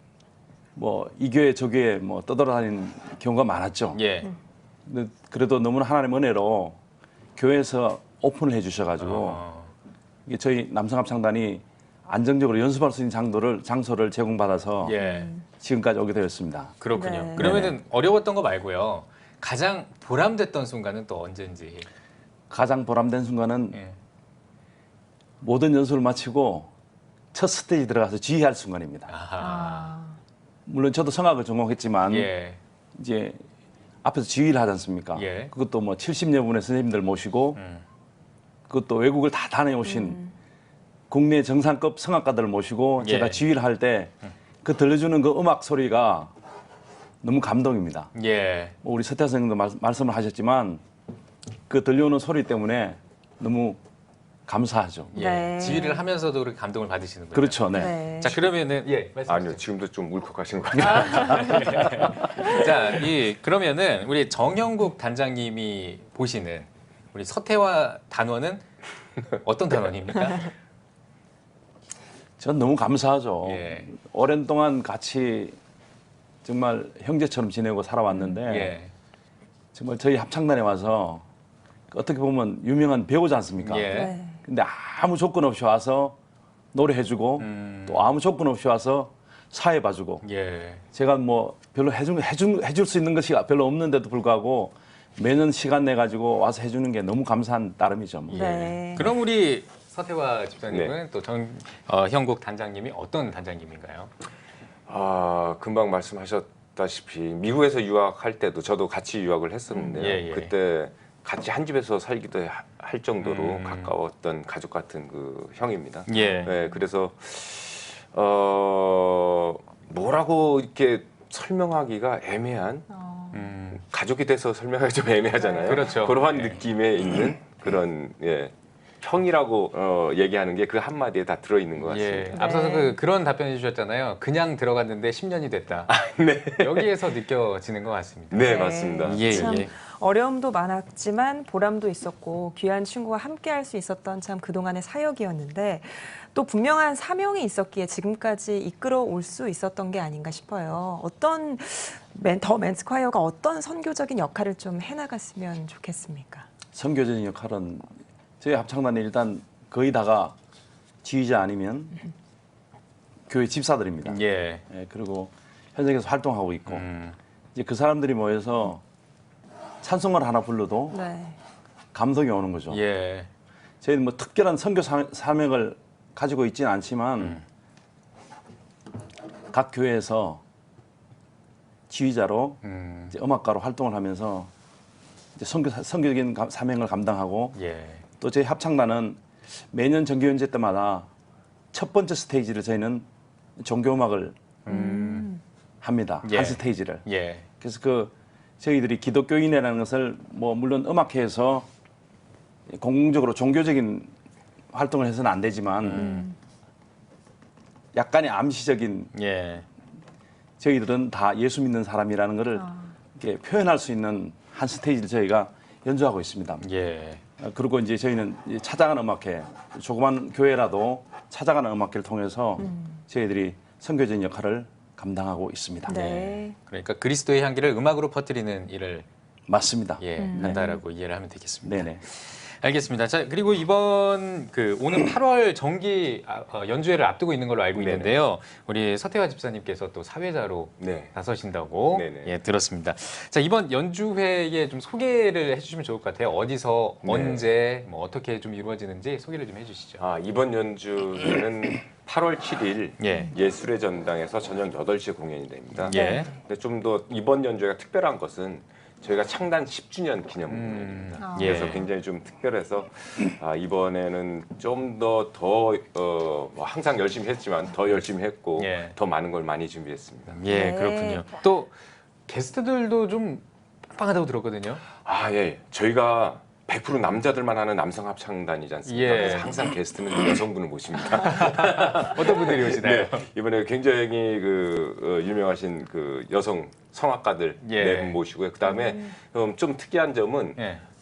뭐 이 교회 저 교회 뭐 떠돌아다니는 경우가 많았죠. 근데 그래도 너무나 하나님의 은혜로 교회에서 오픈을 해주셔가지고 이게 저희 남성합창단이 안정적으로 연습할 수 있는 장소를 제공받아서 지금까지 오게 되었습니다. 그렇군요. 그러면은 어려웠던 거 말고요. 가장 보람됐던 순간은 또 언제인지? 가장 보람된 순간은 모든 연습을 마치고 첫 스테이지 들어가서 지휘할 순간입니다. 물론 저도 성악을 전공했지만 이제 앞에서 지휘를 하지 않습니까? 그것도 뭐 70여 분의 선생님들 모시고 그것도 외국을 다 다녀오신 국내 정상급 성악가들을 모시고 제가 지휘를 할 때 그 들려주는 그 음악 소리가 너무 감동입니다. 우리 서태하 선생님도 말씀을 하셨지만 그 들려오는 소리 때문에 너무 감사하죠. 지휘를 하면서도 그렇게 감동을 받으시는 거예요. 그렇죠. 네. 자, 그러면은 아니요, 지금도 좀 울컥하시는 것 같아요. 자, 그러면은 우리 정영국 단장님이 보시는 우리 서태와 단원은 어떤 단원입니까? 전 너무 감사하죠. 오랜 동안 같이 정말 형제처럼 지내고 살아왔는데 정말 저희 합창단에 와서 어떻게 보면 유명한 배우지 않습니까? 근데 아무 조건 없이 와서 노래해주고 또 아무 조건 없이 와서 사회 봐주고 제가 뭐 별로 해줄 수 있는 것이 별로 없는데도 불구하고 매년 시간 내 가지고 와서 해주는 게 너무 감사한 따름이죠. 뭐. 그럼 우리 서태와 집사님은 또 정형국 단장님이 어떤 단장님인가요? 금방 말씀하셨다시피 미국에서 유학할 때도 저도 같이 유학을 했었는데요. 그때 같이 한 집에서 살기도 할 정도로 가까웠던 가족 같은 그 형입니다. 그래서 뭐라고 이렇게 설명하기가 애매한 가족이 돼서 설명하기 좀 애매하잖아요. 그렇죠. 그러한 느낌에 있는 그런 형이라고 얘기하는 게 그 한마디에 다 들어있는 것 같습니다. 앞서서 그런 답변 해주셨잖아요. 그냥 들어갔는데 10년이 됐다. 네. 여기에서 느껴지는 것 같습니다. 네, 맞습니다. 참 어려움도 많았지만 보람도 있었고 귀한 친구와 함께할 수 있었던 참 그동안의 사역이었는데 또 분명한 사명이 있었기에 지금까지 이끌어올 수 있었던 게 아닌가 싶어요. 어떤 더 맨스콰이어가 어떤 선교적인 역할을 좀 해나갔으면 좋겠습니까? 선교적인 역할은 저희 합창단이 일단 거의 다가 지휘자 아니면 교회 집사들입니다. 그리고 현장에서 활동하고 있고 이제 그 사람들이 모여서 찬송을 하나 불러도 감동이 오는 거죠. 저희는 뭐 특별한 선교 사명을 가지고 있지는 않지만 각 교회에서 지휘자로 이제 음악가로 활동을 하면서 이제 선교적인 사명을 감당하고 또 저희 합창단은 매년 정기연재 때마다 첫 번째 스테이지를 저희는 종교음악을 합니다. 한 스테이지를. 그래서 저희들이 기독교인이라는 것을 뭐 물론 음악회에서 공공적으로 종교적인 활동을 해서는 안 되지만 약간의 암시적인 저희들은 다 예수 믿는 사람이라는 것을 이렇게 표현할 수 있는 한 스테이지를 저희가 연주하고 있습니다. 그리고 이제 저희는 찾아가는 음악회, 조그만 교회라도 찾아가는 음악회를 통해서 저희들이 선교적인 역할을 감당하고 있습니다. 그러니까 그리스도의 향기를 음악으로 퍼뜨리는 일을 맞습니다. 한다라고 이해를 하면 되겠습니다. 네네. 알겠습니다. 자, 그리고 이번 오는 8월 정기 연주회를 앞두고 있는 걸로 알고 있는데요. 우리 서태화 집사님께서 또 사회자로 나서신다고 들었습니다. 자, 이번 연주회의 좀 소개를 해주시면 좋을 것 같아요. 어디서, 언제, 뭐 어떻게 좀 이루어지는지 소개를 좀 해주시죠. 이번 연주회는 8월 7일 예술의 전당에서 저녁 8시에 공연이 됩니다. 근데 좀 더 이번 연주회가 특별한 것은 저희가 창단 10주년 기념입니다. 그래서 굉장히 좀 특별해서 이번에는 좀 더 항상 열심히 했지만 더 열심히 했고 더 많은 걸 많이 준비했습니다. 그렇군요. 또 게스트들도 좀 빵빵하다고 들었거든요. 저희가 100% 남자들만 하는 남성 합창단이지 않습니까? 그래서 항상 게스트는 여성분을 모십니다. 어떤 분들이 오시나요? 이번에 굉장히 유명하신 여성 성악가들 4분 모시고요. 그다음에 좀 특이한 점은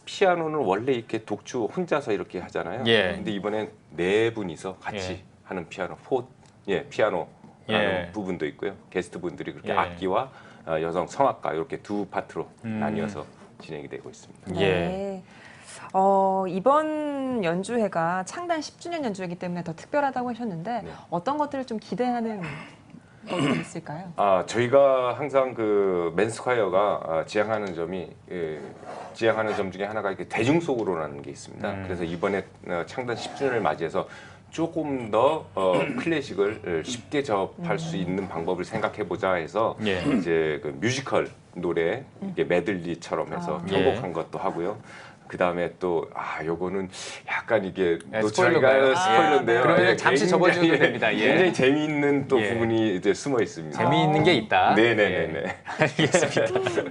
피아노는 원래 이렇게 독주 혼자서 이렇게 하잖아요. 근데 이번엔 4분이서 같이 하는 피아노, 피아노 하는 부분도 있고요. 게스트 분들이 그렇게 악기와 여성 성악가 이렇게 두 파트로 나뉘어서 진행이 되고 있습니다. 이번 연주회가 창단 10주년 연주회이기 때문에 더 특별하다고 하셨는데 어떤 것들을 좀 기대하는 것들이 있을까요? 저희가 항상 맨스콰이어가 지향하는 점 중에 하나가 이렇게 대중속으로라는 게 있습니다. 그래서 이번에 창단 10주년을 맞이해서 조금 더 클래식을 쉽게 접할 수 있는 방법을 생각해보자 해서 이제 뮤지컬 노래 메들리처럼 해서 편곡한 것도 하고요. 그 다음에 또 요거는 약간 이게 스포일러인데요. 그러면 잠시 접어주셔도 됩니다. 굉장히 재미있는 또 부분이 이제 숨어 있습니다. 재미있는 게 있다. 네네네네. 알겠습니다.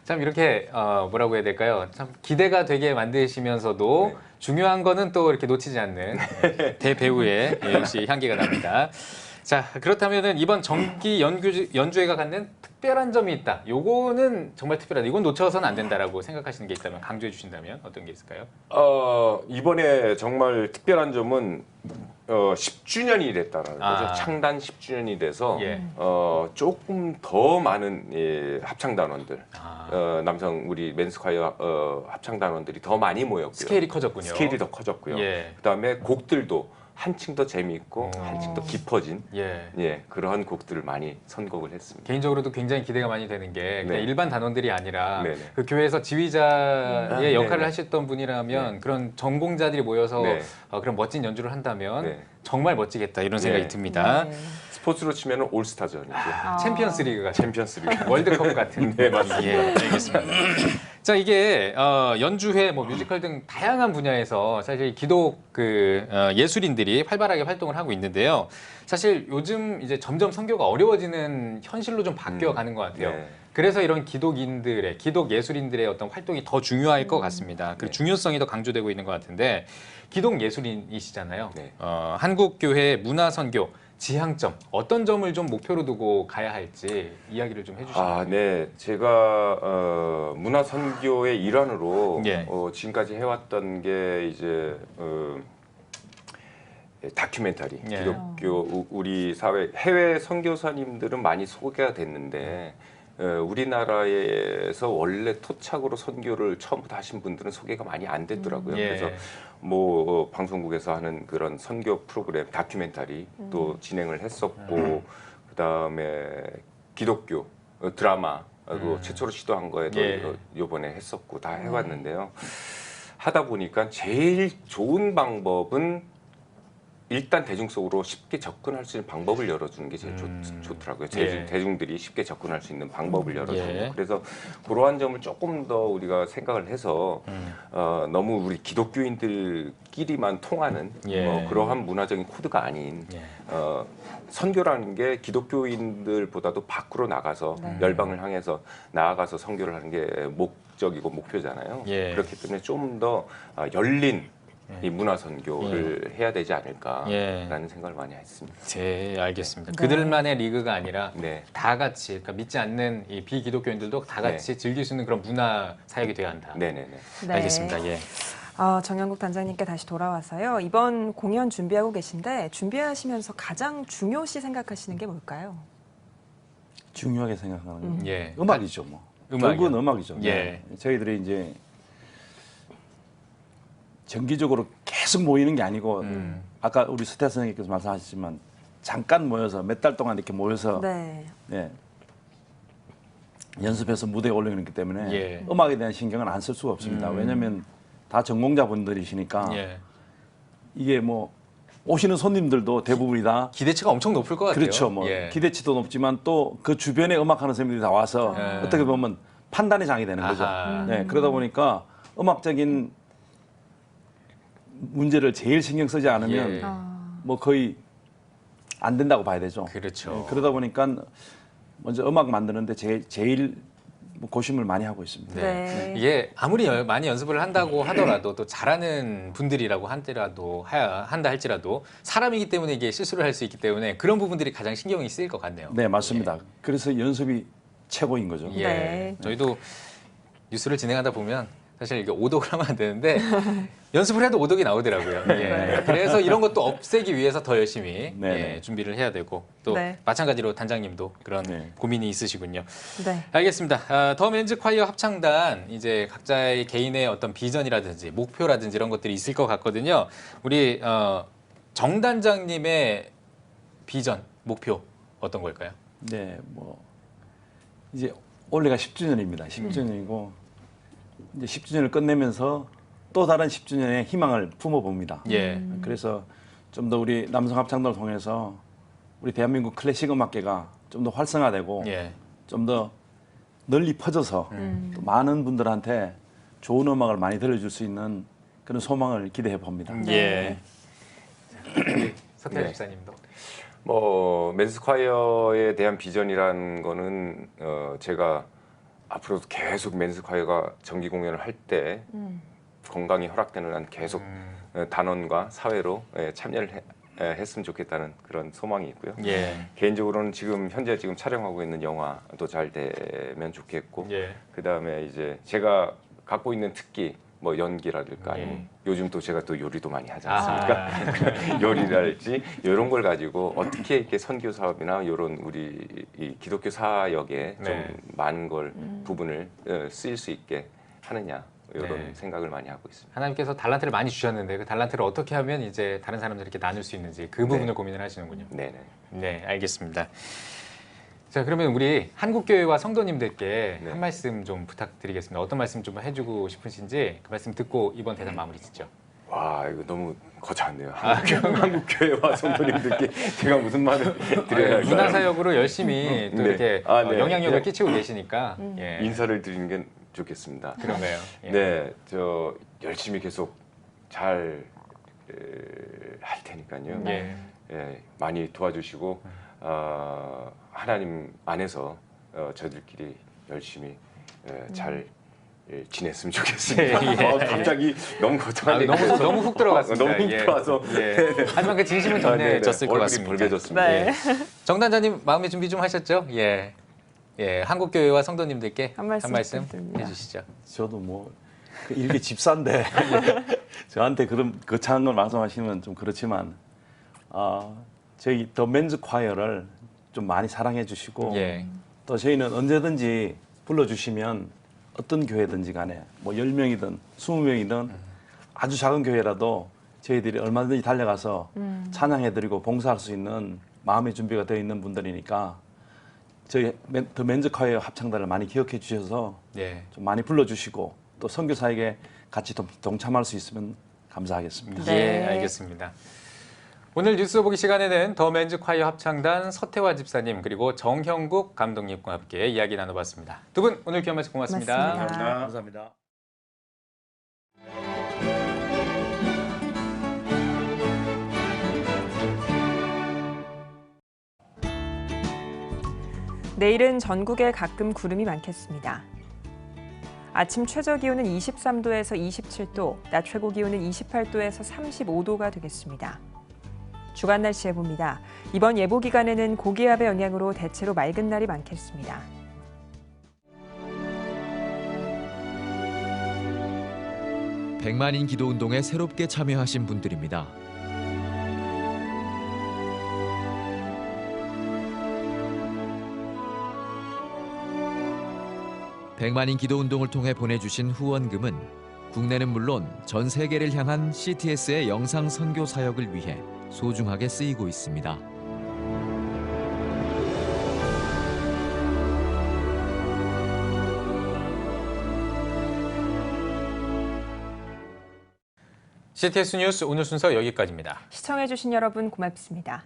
참 이렇게 뭐라고 해야 될까요? 참 기대가 되게 만드시면서도 중요한 거는 또 이렇게 놓치지 않는 대배우의 역시 향기가 납니다. 자, 그렇다면은 이번 정기 연주회가 갖는 특별한 점이 있다. 요거는 정말 특별하다. 이건 놓쳐서는 안 된다라고 생각하시는 게 있다면 강조해 주신다면 어떤 게 있을까요? 이번에 정말 특별한 점은 10주년이 됐다는 거죠. 창단 10주년이 돼서 조금 더 많은 합창단원들, 남성 우리 맨스콰이어 합창단원들이 더 많이 모였고요. 스케일이 커졌군요. 스케일이 더 커졌고요. 그다음에 곡들도 한층 더 재미있고 한층 더 깊어진 그러한 곡들을 많이 선곡을 했습니다. 개인적으로도 굉장히 기대가 많이 되는 게 그냥 일반 단원들이 아니라 그 교회에서 지휘자의 역할을 하셨던 분이라면 그런 전공자들이 모여서 그런 멋진 연주를 한다면 정말 멋지겠다 이런 생각이 듭니다. 스포츠로 치면 올스타전이죠. 챔피언스리그가 챔피언스리그 월드컵 같은. 네, 맞습니다. 예, 알겠습니다. 자, 이게 연주회, 뭐 뮤지컬 등 다양한 분야에서 사실 기독 예술인들이 활발하게 활동을 하고 있는데요. 사실 요즘 이제 점점 선교가 어려워지는 현실로 좀 바뀌어가는 것 같아요. 네. 그래서 이런 기독 예술인들의 어떤 활동이 더 중요할 것 같습니다. 그 중요성이 더 강조되고 있는 것 같은데, 기독 예술인이시잖아요. 네. 한국교회 문화선교 지향점, 어떤 점을 좀 목표로 두고 가야 할지 이야기를 좀 해주시면. 네. 제가 문화선교의 일환으로 예. 지금까지 해왔던 게 이제 다큐멘터리, 예. 기독교 우리 사회 해외 선교사님들은 많이 소개가 됐는데 우리나라에서 원래 토착으로 선교를 처음부터 하신 분들은 소개가 많이 안 됐더라고요. 예. 그래서 뭐 방송국에서 하는 그런 선교 프로그램 다큐멘터리 또 진행을 했었고 그다음에 기독교 드라마 최초로 시도한 거에도 요번에 했었고 다 해왔는데요. 하다 보니까 제일 좋은 방법은 일단 대중 속으로 쉽게 접근할 수 있는 방법을 열어주는 게 제일 좋더라고요. 대중들이 쉽게 접근할 수 있는 방법을 열어주는 거. 그래서 그러한 점을 조금 더 우리가 생각을 해서 너무 우리 기독교인들끼리만 통하는 그러한 문화적인 코드가 아닌 선교라는 게 기독교인들보다도 밖으로 나가서 열방을 향해서 나아가서 선교를 하는 게 목적이고 목표잖아요. 그렇기 때문에 좀 더 열린 이 문화 선교를 해야 되지 않을까라는 생각을 많이 했습니다. 네, 알겠습니다. 그들만의 리그가 아니라 다 같이, 그러니까 믿지 않는 이 비기독교인들도 다 같이 즐길 수 있는 그런 문화 사역이 되어야 한다. 네네네. 알겠습니다. 예. 정영국 단장님께 다시 돌아와서요. 이번 공연 준비하고 계신데 준비하시면서 가장 중요시 생각하시는 게 뭘까요? 중요하게 생각하는 건 음악이죠, 뭐. 결국은 음악이죠. 저희들이 이제 정기적으로 계속 모이는 게 아니고 아까 우리 스태 선생님께서 말씀하셨지만 잠깐 모여서 몇 달 동안 이렇게 모여서 연습해서 무대에 올리는 거기 때문에 음악에 대한 신경은 안 쓸 수가 없습니다. 왜냐하면 다 전공자분들이시니까 이게 뭐 오시는 손님들도 대부분이 다 기대치가 엄청 높을 것 같아요. 그렇죠. 뭐 기대치도 높지만 또 그 주변에 음악하는 선생님들이 다 와서 어떻게 보면 판단의 장이 되는 거죠. 그러다 보니까 음악적인 문제를 제일 신경 쓰지 않으면 뭐 거의 안 된다고 봐야 되죠. 그렇죠. 그러다 보니까 먼저 음악 만드는데 제일 고심을 많이 하고 있습니다. 이게 아무리 많이 연습을 한다고 하더라도 또 잘하는 분들이라고 한다 할지라도 사람이기 때문에 이게 실수를 할 수 있기 때문에 그런 부분들이 가장 신경이 쓰일 것 같네요. 네, 맞습니다. 그래서 연습이 최고인 거죠. 저희도 뉴스를 진행하다 보면 사실 이게 오독을 하면 안 되는데 연습을 해도 오독이 나오더라고요. 그래서 이런 것도 없애기 위해서 더 열심히 준비를 해야 되고 또 마찬가지로 단장님도 그런 고민이 있으시군요. 알겠습니다. 더 맨즈 콰이어 합창단 이제 각자의 개인의 어떤 비전이라든지 목표라든지 이런 것들이 있을 것 같거든요. 우리 정 단장님의 비전, 목표 어떤 걸까요? 네, 뭐 이제 올해가 10주년입니다. 10주년이고 이제 10주년을 끝내면서 또 다른 10주년의 희망을 품어봅니다. 그래서 좀 더 우리 남성 합창단을 통해서 우리 대한민국 클래식 음악계가 좀 더 활성화되고 좀 더 널리 퍼져서 또 많은 분들한테 좋은 음악을 많이 들려줄 수 있는 그런 소망을 기대해 봅니다. 석태 집사님도. 뭐 맨스 콰이어에 대한 비전이라는 거는 제가 앞으로도 계속 맨스 콰이어가 정기 공연을 할 때 건강이 허락되는 한 계속 단원과 사회로 참여를 했으면 좋겠다는 그런 소망이 있고요. 개인적으로는 현재 촬영하고 있는 영화도 잘 되면 좋겠고, 그 다음에 이제 제가 갖고 있는 특기, 뭐 연기라든가 아니면 요즘 또 제가 또 요리도 많이 하지 않습니까? 요리랄지 이런 걸 가지고 어떻게 이렇게 선교 사업이나 이런 우리 이 기독교 사역에 좀 많은 부분을 쓰일 수 있게 하느냐. 이런 생각을 많이 하고 있습니다. 하나님께서 달란트를 많이 주셨는데 그 달란트를 어떻게 하면 이제 다른 사람들에게 나눌 수 있는지 그 부분을 고민을 하시는군요. 네, 알겠습니다. 자, 그러면 우리 한국교회와 성도님들께 한 말씀 좀 부탁드리겠습니다. 어떤 말씀 좀 해주고 싶으신지 그 말씀 듣고 이번 대담 마무리 짓죠. 와 이거 너무 거창한데요. 한국 교회와 성도님들께 제가 무슨 말을 드려야 할까요? 문화사역으로 열심히 또 네. 이렇게 네. 영향력을 끼치고 계시니까 예. 인사를 드리는 게 좋겠습니다. 그런가요? 예. 네, 저 열심히 계속 잘 할 테니까요. 네. 예, 많이 도와주시고 하나님 안에서 저들끼리 열심히 잘 지냈으면 좋겠습니다. 예. 갑자기 너무 거창한데 너무 훅 들어갔습니다. 너무 훅 들어와서 하지만 그 진심은 전해졌을 것 같습니다. 벌개졌습니다. 네. 정단자님 마음의 준비 좀 하셨죠? 예. 예, 한국교회와 성도님들께 한 말씀 해주시죠. 저도 뭐 일개 집사인데 저한테 그런 거창한 걸 말씀하시면 좀 그렇지만 저희 더 맨즈 콰이어를 좀 많이 사랑해 주시고 또 저희는 언제든지 불러주시면 어떤 교회든지 간에 뭐 10명이든 20명이든 아주 작은 교회라도 저희들이 얼마든지 달려가서 찬양해드리고 봉사할 수 있는 마음의 준비가 되어 있는 분들이니까 저희 더 맨즈 콰이어 합창단을 많이 기억해 주셔서 좀 많이 불러주시고 또 선교사에게 같이 동참할 수 있으면 감사하겠습니다. 예, 알겠습니다. 오늘 뉴스 보기 시간에는 더 맨즈 콰이어 합창단 서태화 집사님 그리고 정형국 감독님과 함께 이야기 나눠봤습니다. 두 분 오늘 귀한 말씀 고맙습니다. 감사합니다. 내일은 전국에 가끔 구름이 많겠습니다. 아침 최저 기온은 23도에서 27도, 낮 최고 기온은 28도에서 35도가 되겠습니다. 주간 날씨 예보입니다. 이번 예보 기간에는 고기압의 영향으로 대체로 맑은 날이 많겠습니다. 백만인 기도 운동에 새롭게 참여하신 분들입니다. 백만인 기도 운동을 통해 보내주신 후원금은 국내는 물론 전 세계를 향한 CTS의 영상 선교 사역을 위해 소중하게 쓰이고 있습니다. CTS 뉴스 오늘 순서 여기까지입니다. 시청해주신 여러분 고맙습니다.